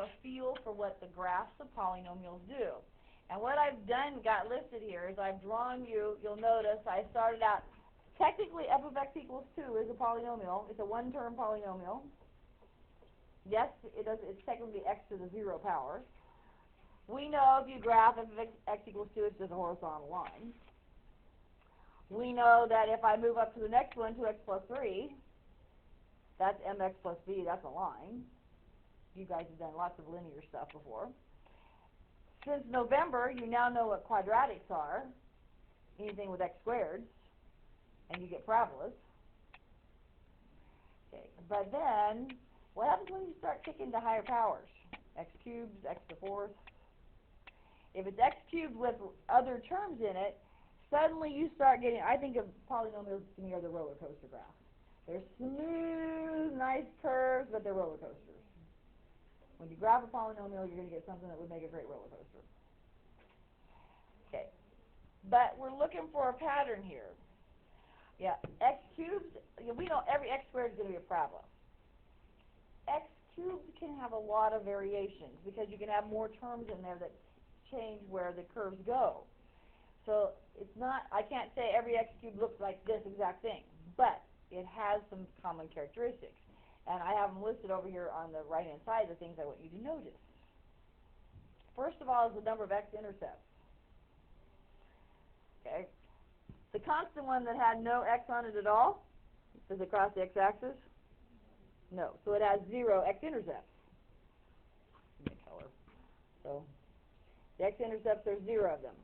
a feel for what the graphs of polynomials do. And what I've done, got listed here, is I've drawn you'll notice I started out, technically f of x equals 2 is a polynomial. It's a one-term polynomial. Yes, it's technically x to the 0 power. We know if you graph f of x equals 2, it's just a horizontal line. We know that if I move up to the next one, 2x plus 3, that's mx plus b, that's a line. You guys have done lots of linear stuff before. Since November, you now know what quadratics are, anything with x squared, and you get parabolas. Okay, but then, what happens when you start kicking to higher powers? X cubed, x to the fourth. If it's x cubed with other terms in it, suddenly you start getting, I think of polynomials near the roller coaster graph. They're smooth, nice curves, but they're roller coasters. When you graph a polynomial, you're going to get something that would make a great roller coaster. Okay, but we're looking for a pattern here. Yeah, x cubed, we know every x squared is going to be a parabola. X cubed can have a lot of variations because you can have more terms in there that change where the curves go. So it's not, I can't say every x cubed looks like this exact thing, but it has some common characteristics. And I have them listed over here on the right-hand side, the things I want you to notice. First of all is the number of x-intercepts. Okay. The constant one that had no x on it at all, does it cross the x-axis? No. So it has 0 x-intercepts. Give me a color. So the x-intercepts, there's 0 of them.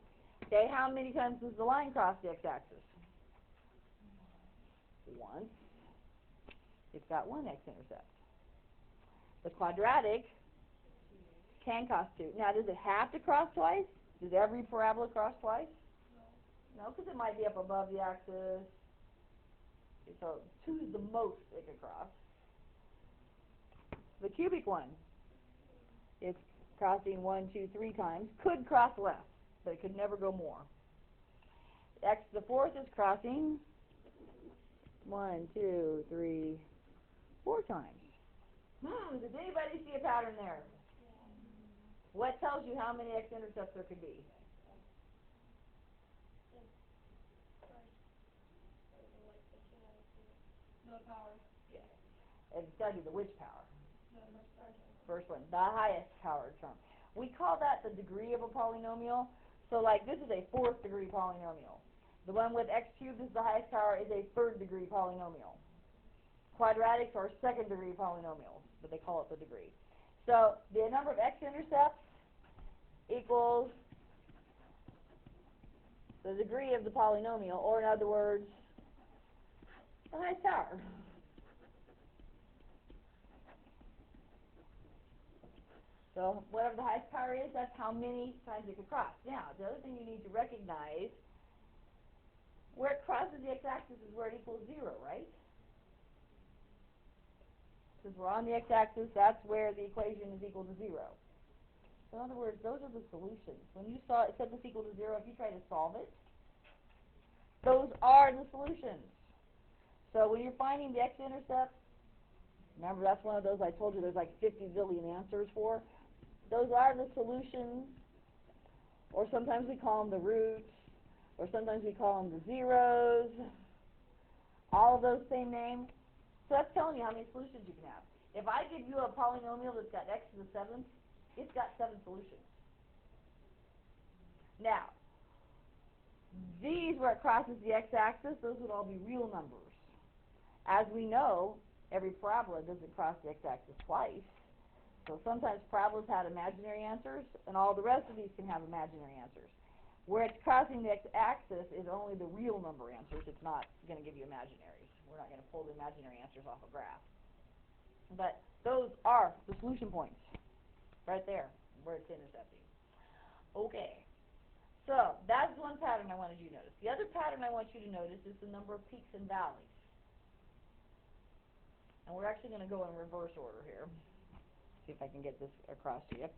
Okay, how many times does the line cross the x-axis? Once. It's got 1 x-intercept. The quadratic can cross 2. Now, does it have to cross twice? Does every parabola cross twice? No, because it might be up above the axis. So 2 is the most it could cross. The cubic one is crossing 1, 2, 3 times. Could cross less, but it could never go more. X to the fourth is crossing 1, 2, 3, 4 times. Does anybody see a pattern there? What tells you how many x-intercepts there could be? The power. Yes. It tells you the which power? First one, the highest powered term. We call that the degree of a polynomial. So like this is a 4th degree polynomial. The one with x cubed is the highest power is a 3rd degree polynomial. Quadratics are 2nd degree polynomials, but they call it the degree. So the number of x-intercepts equals the degree of the polynomial, or in other words, the highest power. So whatever the highest power is, that's how many times it could cross. Now, the other thing you need to recognize, where it crosses the x-axis is where it equals 0, right? Since we're on the x-axis, that's where the equation is equal to 0. So in other words, those are the solutions. When you set this equal to 0, if you try to solve it, those are the solutions. So when you're finding the x-intercept, remember that's one of those I told you there's like 50 zillion answers for. Those are the solutions, or sometimes we call them the roots, or sometimes we call them the zeros. All of those same names. So that's telling you how many solutions you can have. If I give you a polynomial that's got x to the 7th, it's got 7 solutions. Now, these where it crosses the x-axis, those would all be real numbers. As we know, every parabola doesn't cross the x-axis twice. So sometimes parabolas have imaginary answers, and all the rest of these can have imaginary answers. Where it's crossing the x-axis is only the real number answers. It's not going to give you imaginaries. We're not going to pull the imaginary answers off a graph. But those are the solution points right there where it's intercepting. Okay. So that's one pattern I wanted you to notice. The other pattern I want you to notice is the number of peaks and valleys. And we're actually going to go in reverse order here. See if I can get this across to you.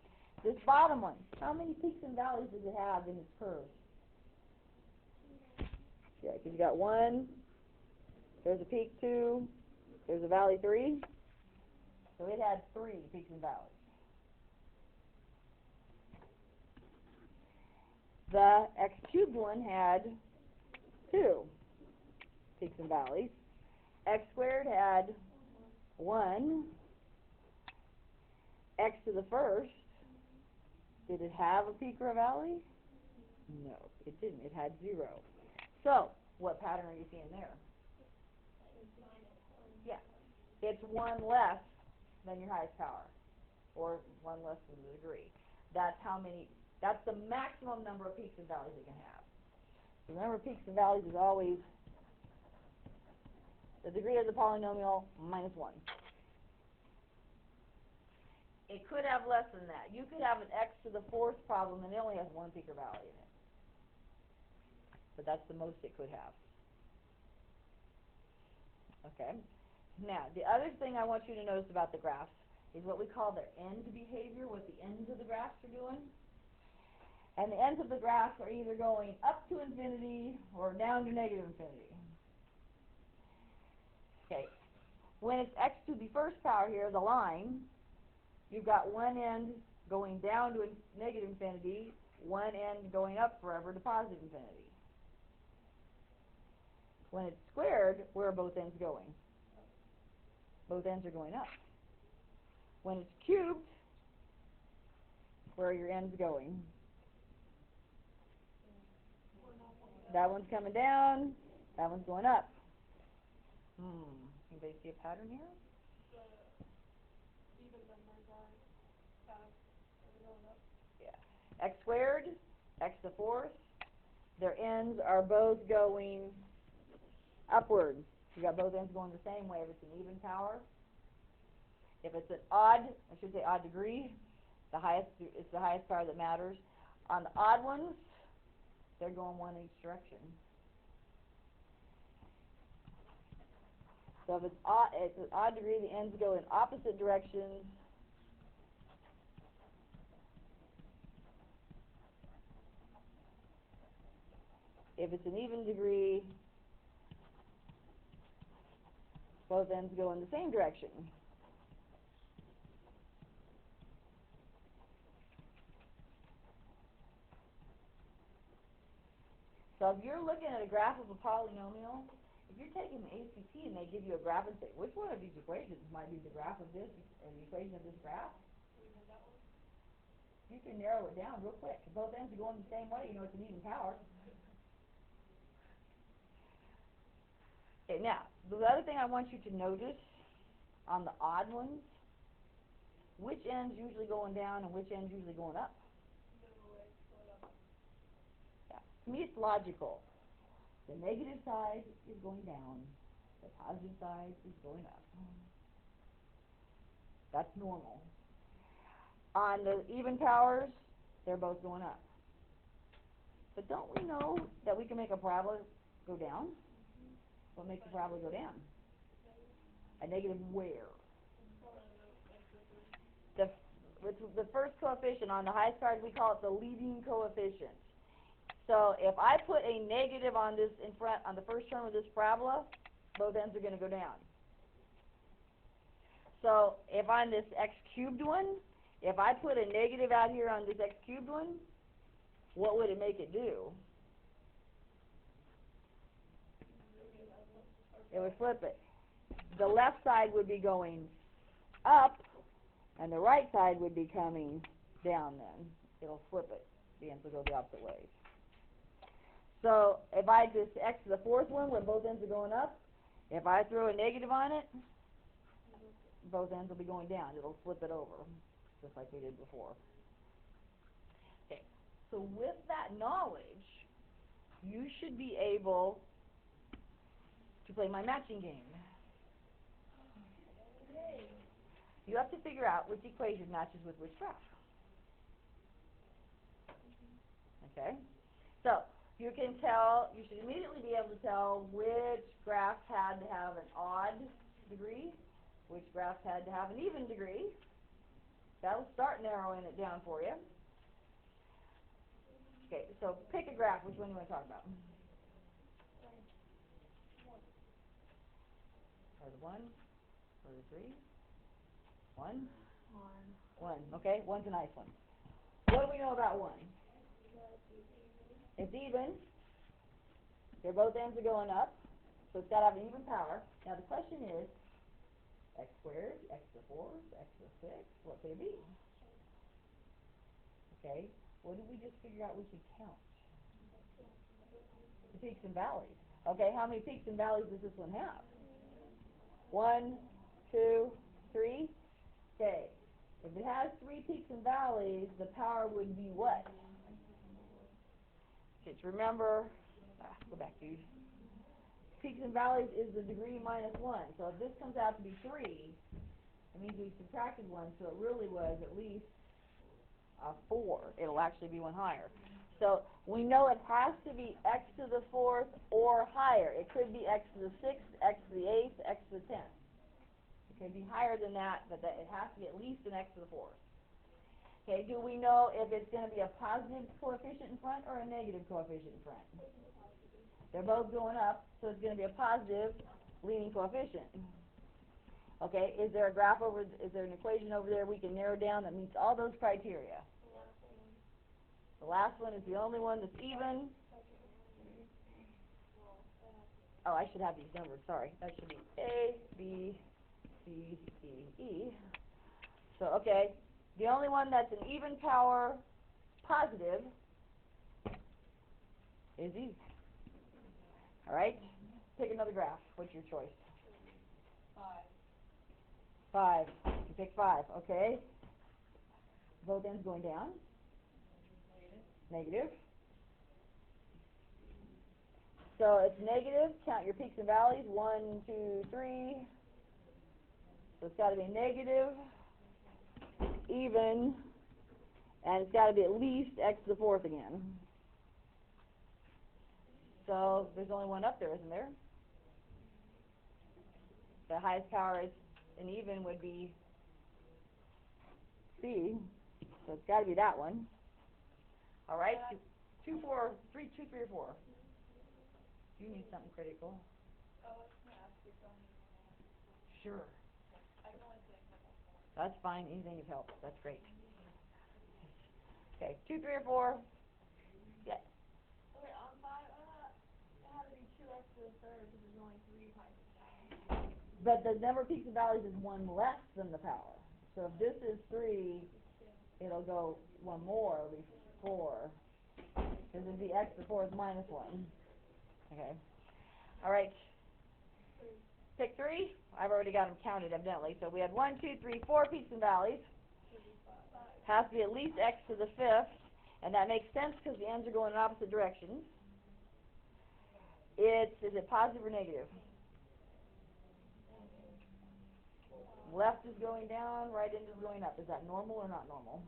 This bottom one, how many peaks and valleys does it have in its curve? Yeah, because you got 1, there's a peak 2, there's a valley 3. So it had 3 peaks and valleys. the x cubed one had 2 peaks and valleys. X squared had 1. X to the first, did it have a peak or a valley? No, it didn't. It had 0. So, what pattern are you seeing there? Yeah, it's 1 less than your highest power, or 1 less than the degree. That's the maximum number of peaks and valleys it can have. Remember, peaks and valleys is always the degree of the polynomial minus 1. It could have less than that. You could have an x to the 4th problem and it only has 1 peak or valley in it. But that's the most it could have. Okay. Now, the other thing I want you to notice about the graphs is what we call their end behavior, what the ends of the graphs are doing. And the ends of the graphs are either going up to infinity or down to negative infinity. Okay. When it's x to the first power here, the line, you've got one end going down to negative infinity, one end going up forever to positive infinity. When it's squared, where are both ends going? Both ends are going up. When it's cubed, where are your ends going? That one's coming down, that one's going up. Anybody see a pattern here? Even numbers are going up. Yeah. X squared, x to the 4th, their ends are both going upward. You got both ends going the same way if it's an even power. If it's an odd, I should say odd degree, it's the highest power that matters. On the odd ones, they're going one in each direction. So if it's an odd degree, the ends go in opposite directions. If it's an even degree, both ends go in the same direction. So if you're looking at a graph of a polynomial, if you're taking the ACT and they give you a graph and say, which one of these equations might be the graph of this, or the equation of this graph? You can narrow it down real quick. If both ends are going the same way, you know it's an even power. Okay, now, the other thing I want you to notice on the odd ones, which end's usually going down and which end's usually going up? Yeah. To me, it's logical. The negative side is going down. The positive side is going up. That's normal. On the even powers, they're both going up. But don't we know that we can make a parabola go down? What makes a parabola go down? A negative where? The first coefficient on the highest card, we call it the leading coefficient. So if I put a negative on this in front, on the first term of this parabola, both ends are going to go down. So if on this x cubed one, if I put a negative out here on this x cubed one, what would it make it do? It would flip it. The left side would be going up, and the right side would be coming down then. It'll flip it. The ends will go the opposite ways. So if I just x to the 4th one where both ends are going up, if I throw a negative on it, both ends will be going down. It'll flip it over, just like we did before. Okay, so with that knowledge, you should be able to play my matching game. You have to figure out which equation matches with which graph. Okay? So, you can tell, you should immediately be able to tell which graphs had to have an odd degree, which graphs had to have an even degree. That'll start narrowing it down for you. Okay, so pick a graph. Which one do you want to talk about? Or the 1? Or the 3? 1? 1. Okay, 1's a nice one. What do we know about 1? It's even. Both ends are going up, so it's got to have an even power. Now the question is, x squared, x to the fourth, x to the sixth, what could it be? Okay, what did we just figure out we should count? The peaks and valleys. Okay, how many peaks and valleys does this one have? 1, 2, 3. Okay, if it has 3 peaks and valleys, the power would be what? Okay, remember, go back to peaks and valleys is the degree minus 1. So if this comes out to be 3, it means we subtracted 1, so it really was at least 4. It'll actually be 1 higher. So we know it has to be x to the 4th or higher. It could be x to the 6th, x to the 8th, x to the 10th. It could be higher than that, but it has to be at least an x to the 4th. Okay, do we know if it's going to be a positive coefficient in front or a negative coefficient in front? They're both going up, so it's going to be a positive leading coefficient. Okay, is there a graph is there an equation over there we can narrow down that meets all those criteria? The last one is the only one that's even. Oh, I should have these numbers, sorry. That should be A, B, C, D, E. So, okay, the only one that's an even power positive is E. All right, pick another graph. What's your choice? 5. You pick 5, okay. Both ends going down. Negative. So it's negative. Count your peaks and valleys. 1, 2, 3. So it's got to be negative, even, and it's got to be at least x to the 4th again. So there's only one up there, isn't there? The highest power is an even would be C. So it's got to be that one. All right. 2, 4, 3, 2, 3, or 4. You need something critical. Sure. That's fine. Anything that helps. That's great. Okay. 2, 3, or 4. Yeah. Okay, on 5, it had to be 2x to the 3rd because there's only 3 times. But the number of peaks and valleys is 1 less than the power. So if this is 3, it'll go 1 more. It'll be 4. Because it'd be x to the 4th minus 1. Okay. All right. Pick 3. I've already got them counted evidently. So we had 1, 2, 3, 4 peaks and valleys. Has to be at least x to the 5th. And that makes sense because the ends are going in opposite directions. Is it positive or negative? Left is going down, right end is going up. Is that normal or not normal?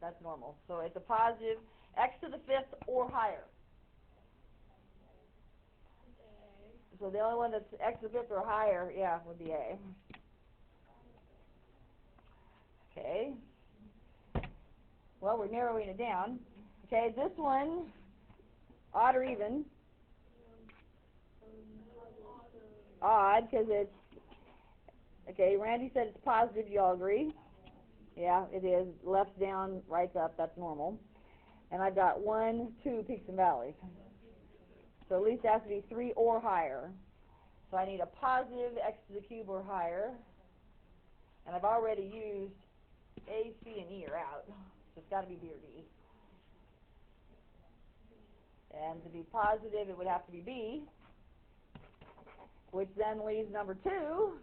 That's normal. So it's a positive x to the 5th or higher. So the only one that's x to the 5th or higher, yeah, would be A. Okay. Well, we're narrowing it down. Okay, this one, odd or even? Odd, because it's, okay, Randy said it's positive. You all agree? Yeah, it is. Left down, right up, that's normal. And I've got 1, 2 peaks and valleys. So at least it has to be 3 or higher. So I need a positive x to the cube or higher. And I've already used A, C, and E are out. So it's got to be B or D. And to be positive, it would have to be B, which then leaves number 2.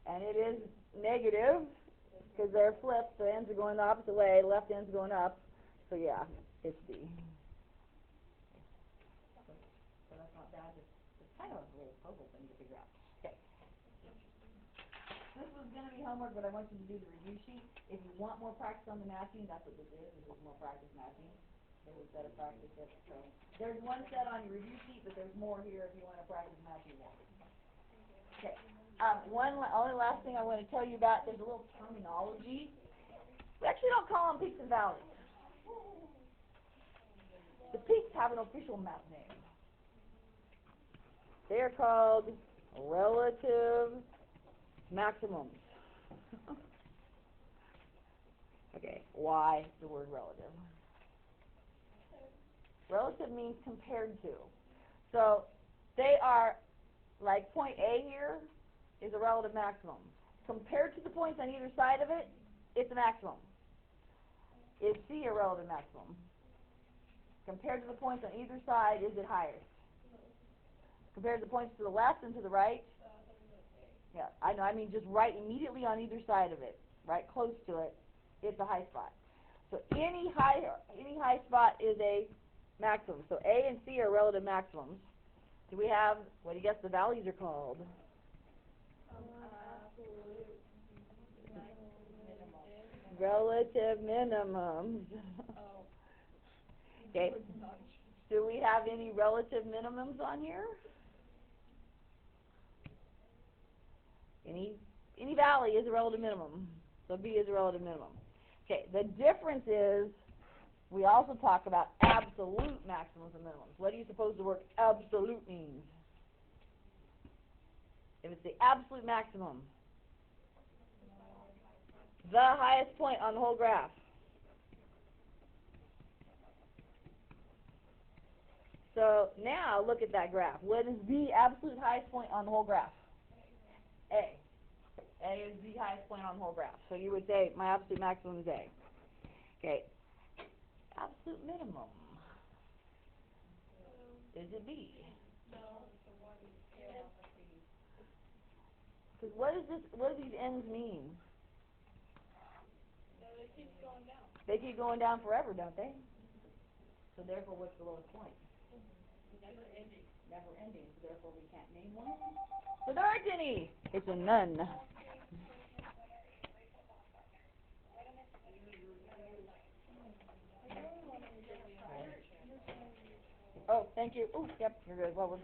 And it is negative, because they're flipped. The ends are going the opposite way. Left end's going up. So yeah, it's B. So that's not bad. It's kind of a little puzzle thing to figure out. Okay. This was going to be homework, but I want you to do the review sheet. If you want more practice on the matching, that's what this is. This is more practice matching. There's a set of practice sets. So there's one set on your review sheet, but there's more here if you want to practice matching more. Okay. Only last thing I want to tell you about, there's a little terminology. We actually don't call them peaks and valleys. The peaks have an official map name. They are called relative maximums. Okay, why the word relative? Relative means compared to. So they are, like point A here is a relative maximum. Compared to the points on either side of it, it's a maximum. Is C a relative maximum? Compared to the points on either side, is it highest? Compared to the points to the left and to the right? Yeah, I know, I mean just right immediately on either side of it, right close to it, it's a high spot. So any high spot is a maximum. So A and C are relative maximums. Do we have, what do you guess the values are called? Relative minimums. Okay. Do we have any relative minimums on here? Any valley is a relative minimum. So B is a relative minimum. Okay, the difference is we also talk about absolute maximums and minimums. What do you suppose the word absolute means? If it's the absolute maximum, the highest point on the whole graph. So now look at that graph. What is the absolute highest point on the whole graph? A. A is the highest point on the whole graph. So you would say my absolute maximum is A. Okay. Absolute minimum. Is it B? No, it's the one scale off of B. Because what do these ends mean? So it keeps going down. They keep going down forever, don't they? So therefore, what's the lowest point? Never ending. Never ending. So therefore, we can't name one. So there aren't any. It's a none. Oh, thank you. Oh, yep, you're good. Well, we're